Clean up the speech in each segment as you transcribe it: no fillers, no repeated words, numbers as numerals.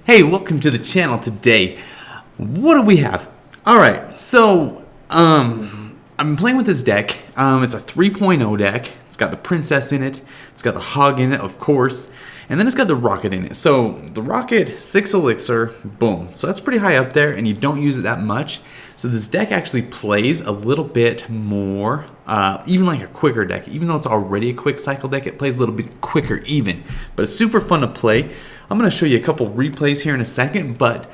Hey, welcome to the channel today. What do we have? Alright, so I've been playing with this deck. It's a 3.0 deck. It's got the princess in it. It's got the hog in it, of course. And then it's got the rocket in it. So the rocket, 6 elixir, boom. So that's pretty high up there, and you don't use it that much. So this deck actually plays a little bit more, even like a quicker deck. Even though it's already a quick cycle deck, it plays a little bit quicker even. But it's super fun to play. I'm going to show you a couple replays here in a second, but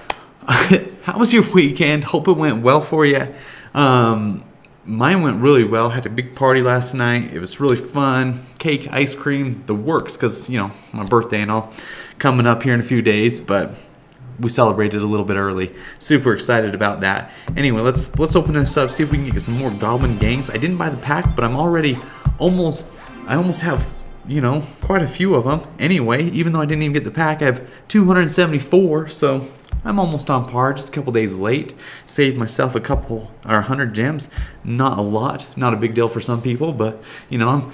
how was your weekend? Hope it went well for you. Mine went really well. Had a big party last night. It was really fun. Cake, ice cream, the works, because, you know, my birthday and all coming up here in a few days, but we celebrated a little bit early. Super excited about that. Anyway, let's open this up, see if we can get some more goblin gangs. I didn't buy the pack, but I'm already I almost have, you know, quite a few of them. Anyway, even though I didn't even get the pack, I have 274, so I'm almost on par, just a couple days late. Saved myself a couple, or 100 gems. Not a lot, not a big deal for some people, but, you know, I'm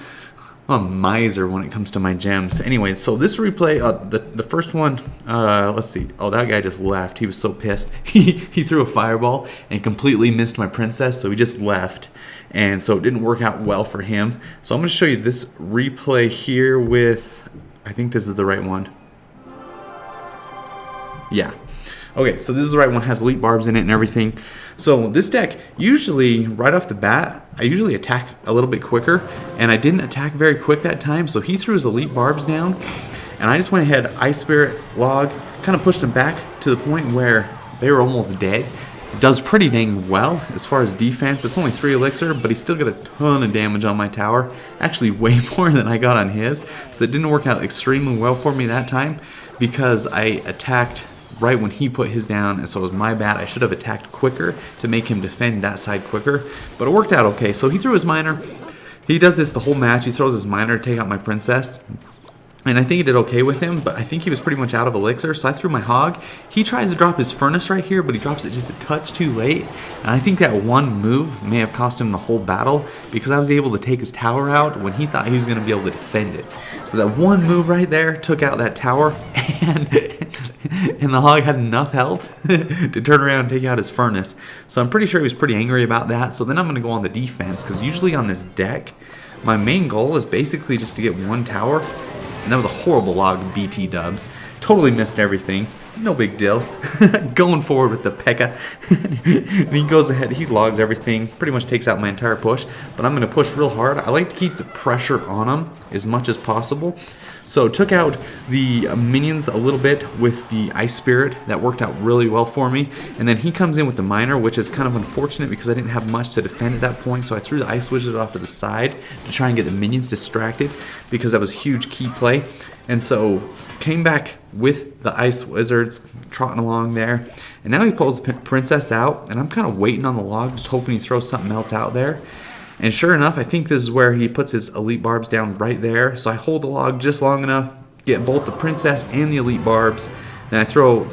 a miser when it comes to my gems. Anyway, so this replay, the first one, let's see. Oh, that guy just left. He was so pissed. He threw a fireball and completely missed my princess, so he just left. And so it didn't work out well for him. So I'm going to show you this replay here with, I think this is the right one. Yeah. Okay, so this is the right one. Has elite barbs in it and everything. So this deck, usually right off the bat, I usually attack a little bit quicker, and I didn't attack very quick that time, so he threw his elite barbs down, and I just went ahead, Ice Spirit, Log, kind of pushed them back to the point where they were almost dead. Does pretty dang well as far as defense. It's only 3 elixir, but he still got a ton of damage on my tower. Actually, way more than I got on his, so it didn't work out extremely well for me that time because I attacked right when he put his down, and so it was my bad. I should have attacked quicker to make him defend that side quicker, but it worked out okay. So he threw his miner. He does this the whole match. He throws his miner to take out my princess, and I think he did okay with him, but I think he was pretty much out of elixir, so I threw my hog. He tries to drop his furnace right here, but he drops it just a touch too late, and I think that one move may have cost him the whole battle because I was able to take his tower out when he thought he was going to be able to defend it. So that one move right there took out that tower, and the hog had enough health to turn around and take out his furnace. So I'm pretty sure he was pretty angry about that. So then I'm going to go on the defense, because usually on this deck, my main goal is basically just to get one tower. And that was a horrible log, BT dubs. Totally missed everything. No big deal. Going forward with the P.E.K.K.A. And he goes ahead, he logs everything, pretty much takes out my entire push. But I'm going to push real hard. I like to keep the pressure on him as much as possible. So took out the minions a little bit with the Ice Spirit. That worked out really well for me. And then he comes in with the miner, which is kind of unfortunate because I didn't have much to defend at that point. So I threw the Ice Wizard off to the side to try and get the minions distracted because that was a huge key play. And so came back with the Ice Wizards trotting along there. And now he pulls the princess out, and I'm kind of waiting on the log, just hoping he throws something else out there. And sure enough, I think this is where he puts his elite barbs down right there. So I hold the log just long enough, get both the princess and the elite barbs. Then I throw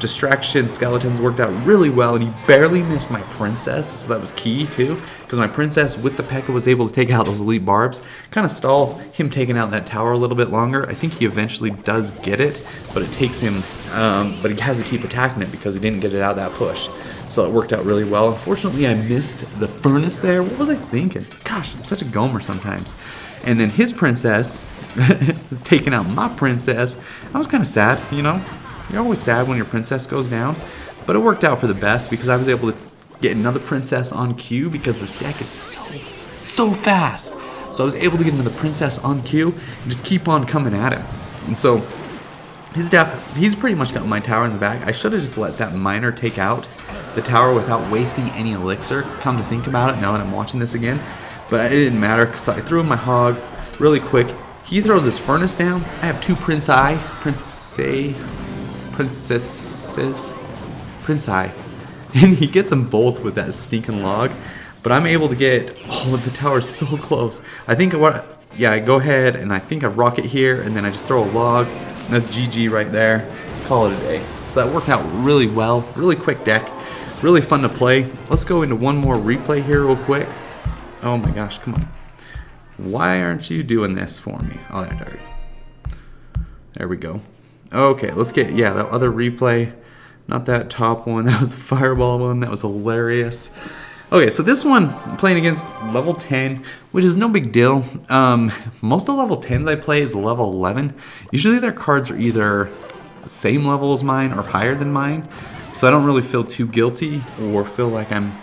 distraction skeletons. Worked out really well, and he barely missed my princess, so that was key too, because my princess with the P.E.K.K.A. was able to take out those elite barbs. Kind of stall him taking out that tower a little bit longer. I think he eventually does get it, but it takes him, but he has to keep attacking it because he didn't get it out of that push. So it worked out really well. Unfortunately, I missed the furnace there. What was I thinking? Gosh, I'm such a gomer sometimes. And then his princess is taking out my princess. I was kind of sad, you know. You're always sad when your princess goes down. But it worked out for the best because I was able to get another princess on cue because this deck is so fast. So I was able to get another princess on cue and just keep on coming at him. And so he's pretty much got my tower in the back. I should have just let that miner take out the tower without wasting any elixir. Come to think about it now that I'm watching this again. But it didn't matter because I threw in my hog really quick. He throws his furnace down. I have 2 Prince Eye. And he gets them both with that stinking log. But I'm able to get all of the towers so close. I think I go ahead and I think I rocket here, and then I just throw a log. And that's GG right there. Call it a day. So that worked out really well. Really quick deck. Really fun to play. Let's go into one more replay here real quick. Oh my gosh, come on. Why aren't you doing this for me? Oh, there we go. Okay, let's get, yeah, that other replay. Not that top one. That was the fireball one. That was hilarious. Okay, so this one, I'm playing against level 10, which is no big deal. Most of the level 10s I play is level 11. Usually their cards are either the same level as mine or higher than mine. So I don't really feel too guilty or feel like I'm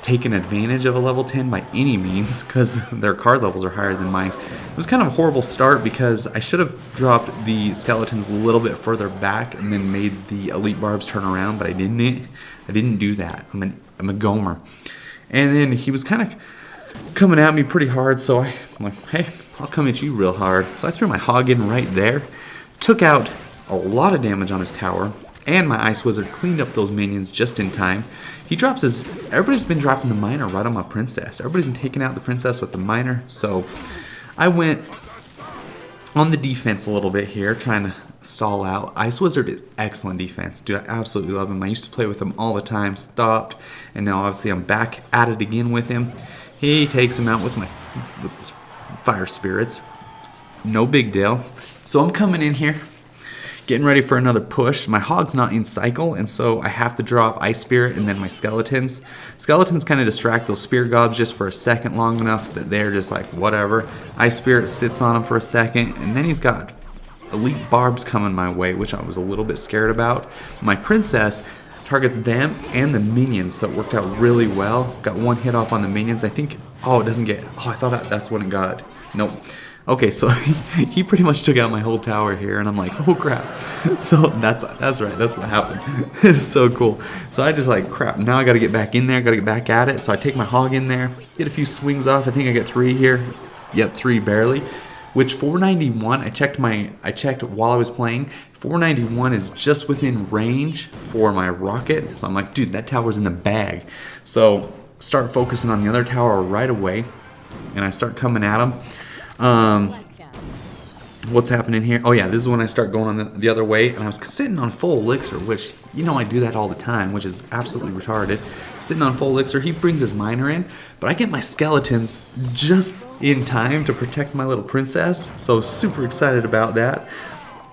taking advantage of a level 10 by any means, because their card levels are higher than mine. It was kind of a horrible start because I should have dropped the skeletons a little bit further back and then made the elite barbs turn around, but I didn't do that. I'm a gomer. And then he was kind of coming at me pretty hard, so I'm like, hey, I'll come at you real hard. So I threw my hog in right there, took out a lot of damage on his tower, and my Ice Wizard cleaned up those minions just in time. He drops his... Everybody's been dropping the miner right on my princess. Everybody's been taking out the princess with the miner. So I went on the defense a little bit here, trying to stall out. Ice Wizard is excellent defense. Dude, I absolutely love him. I used to play with him all the time. Stopped. And now obviously I'm back at it again with him. He takes him out with his fire spirits. No big deal. So I'm coming in here, getting ready for another push. My hog's not in cycle, and so I have to drop Ice Spirit and then my skeletons. Skeletons kind of distract those spear gobs just for a second long enough that they're just like, whatever. Ice Spirit sits on him for a second, and then he's got elite barbs coming my way, which I was a little bit scared about. My princess targets them and the minions, so it worked out really well. Got one hit off on the minions. I think, oh, it doesn't get, oh, I thought that's when it got, nope. Okay, so he pretty much took out my whole tower here, and I'm like, oh crap. So that's right, that's what happened. It's so cool. So I just like, crap, now I gotta get back in there, gotta get back at it. So I take my hog in there, get a few swings off. I think I get 3 here. Yep, 3 barely. Which 491, I checked while I was playing, 491 is just within range for my rocket. So I'm like, dude, that tower's in the bag. So start focusing on the other tower right away, and I start coming at him. What's happening here? Oh yeah, this is when I start going on the other way, and I was sitting on full elixir, which, you know, I do that all the time, which is absolutely retarded. Sitting on full elixir, he brings his miner in, but I get my skeletons just in time to protect my little princess, so super excited about that.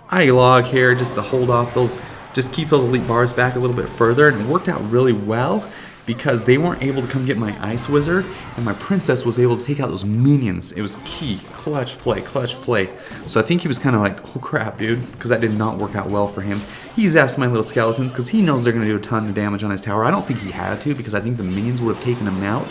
I log here just to hold off those, just keep those elite bars back a little bit further, and it worked out really well, because they weren't able to come get my Ice Wizard, and my princess was able to take out those minions. It was key. Clutch play, clutch play. So I think he was kind of like, oh crap, dude, because that did not work out well for him. He zaps my little skeletons because he knows they're going to do a ton of damage on his tower. I don't think he had to, because I think the minions would have taken him out.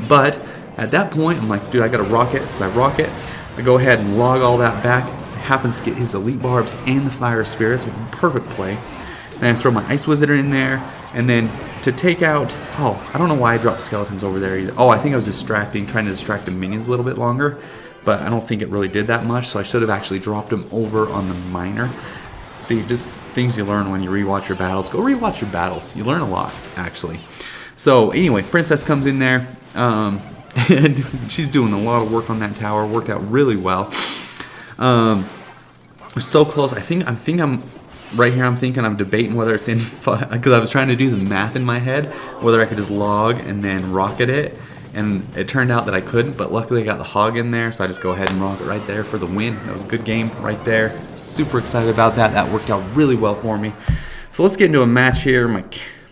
But at that point, I'm like, dude, I got to rocket. So I rocket. I go ahead and log all that back. It happens to get his elite barbs and the fire spirits. Perfect play. Then I throw my Ice Wizard in there, and then to take out, oh, I don't know why I dropped skeletons over there either. Oh, I think I was trying to distract the minions a little bit longer, but I don't think it really did that much, so I should have actually dropped them over on the miner. See, just things you learn when you rewatch your battles. Go rewatch your battles. You learn a lot, actually. So anyway, Princess comes in there, and she's doing a lot of work on that tower. Worked out really well. So close. I think I'm right here. I'm thinking, I'm debating whether it's in, because I was trying to do the math in my head, whether I could just log and then rocket it, and it turned out that I couldn't, but luckily I got the hog in there, so I just go ahead and rocket right there for the win. That was a good game right there. Super excited about that. That worked out really well for me. So let's get into a match here.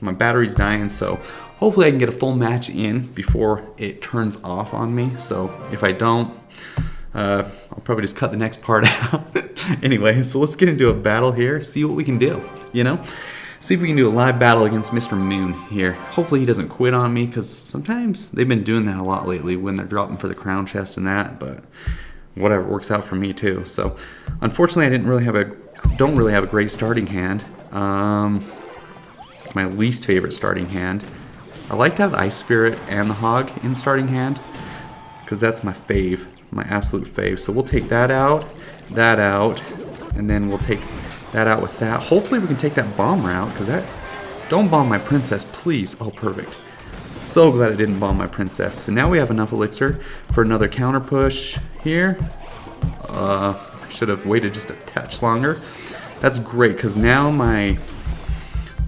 My battery's dying, so hopefully I can get a full match in before it turns off on me. So if I don't, I'll probably just cut the next part out. Anyway, so let's get into a battle here, see what we can do, you know? See if we can do a live battle against Mr. Moon here. Hopefully he doesn't quit on me, because sometimes they've been doing that a lot lately when they're dropping for the crown chest and that, but whatever, works out for me too. So unfortunately I don't really have a great starting hand. It's my least favorite starting hand. I like to have the Ice Spirit and the Hog in starting hand, because that's my fave, my absolute fave. So we'll take that out, and then we'll take that out with that. Hopefully we can take that bomb route, because that... Don't bomb my princess, please. Oh, perfect. So glad it didn't bomb my princess. So now we have enough elixir for another counter push here. I should have waited just a touch longer. That's great, because now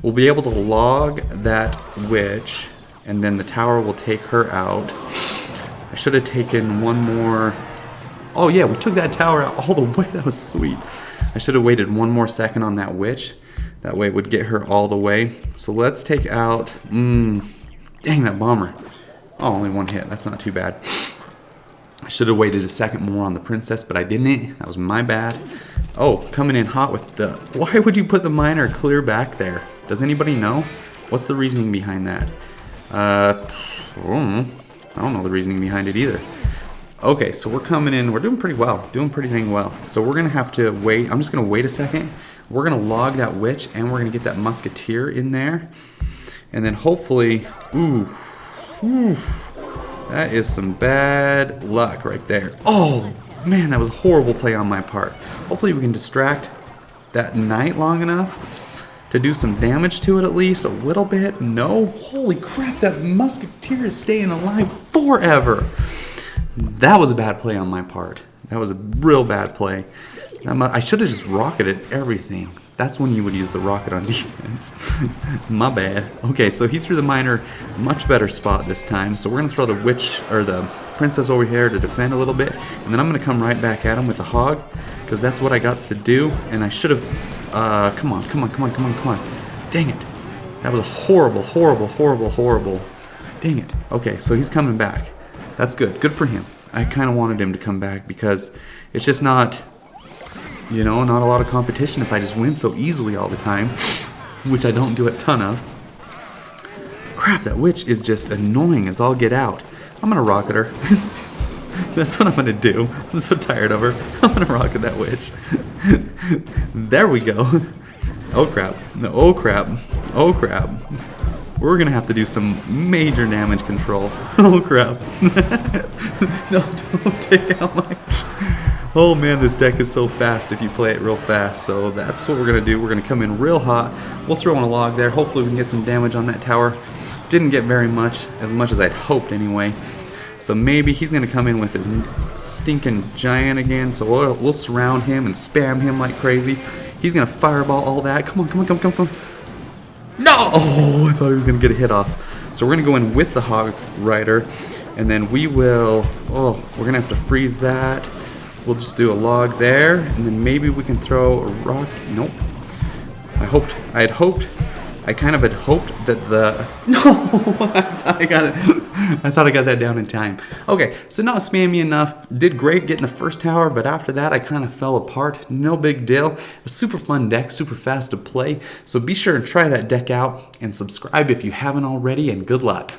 we'll be able to log that witch, and then the tower will take her out. I should have taken one more... Oh yeah, we took that tower out all the way. That was sweet. I should have waited one more second on that witch. That way it would get her all the way. So let's take out... dang, that bomber. Oh, only one hit. That's not too bad. I should have waited a second more on the princess, but I didn't. That was my bad. Oh, coming in hot with the... Why would you put the miner clear back there? Does anybody know? What's the reasoning behind that? I don't know the reasoning behind it either. Okay, so we're coming in. We're doing pretty well. Doing pretty dang well. So we're going to have to wait. I'm just going to wait a second. We're going to log that witch, and we're going to get that musketeer in there. And then hopefully... Ooh. That is some bad luck right there. Oh, man, that was a horrible play on my part. Hopefully we can distract that knight long enough to do some damage to it at least a little bit. No? Holy crap, that musketeer is staying alive forever. That was a bad play on my part. That was a real bad play. I should have just rocketed everything. That's when you would use the rocket on defense. My bad. Okay, so he threw the miner much better spot this time. So we're going to throw the witch, or the princess over here to defend a little bit. And then I'm going to come right back at him with the hog, because that's what I got to do. And I should have... come on. Dang it. That was a horrible. Dang it. Okay, so he's coming back. That's good. Good for him. I kind of wanted him to come back because it's just not... You know, not a lot of competition if I just win so easily all the time, which I don't do a ton of. Crap, that witch is just annoying as all get out. I'm gonna rocket her. That's what I'm gonna do. I'm so tired of her. I'm gonna rocket that witch. There we go. Oh crap. No, oh crap. We're gonna have to do some major damage control. Oh crap. No, don't take out my... Oh man, this deck is so fast if you play it real fast. So that's what we're going to do. We're going to come in real hot. We'll throw on a log there. Hopefully we can get some damage on that tower. Didn't get very much, as much as I'd hoped anyway. So maybe he's going to come in with his stinking giant again. So we'll surround him and spam him like crazy. He's going to fireball all that. Come on. No! Oh, I thought he was going to get a hit off. So we're going to go in with the Hog Rider. And then we will... Oh, we're going to have to freeze that. We'll just do a log there, and then maybe we can throw a rock. Nope. I kind of had hoped that the... No! I thought I got that down in time. Okay, so not spammy enough. Did great getting the first tower, but after that I kind of fell apart. No big deal. A super fun deck, super fast to play. So be sure and try that deck out, and subscribe if you haven't already, and good luck.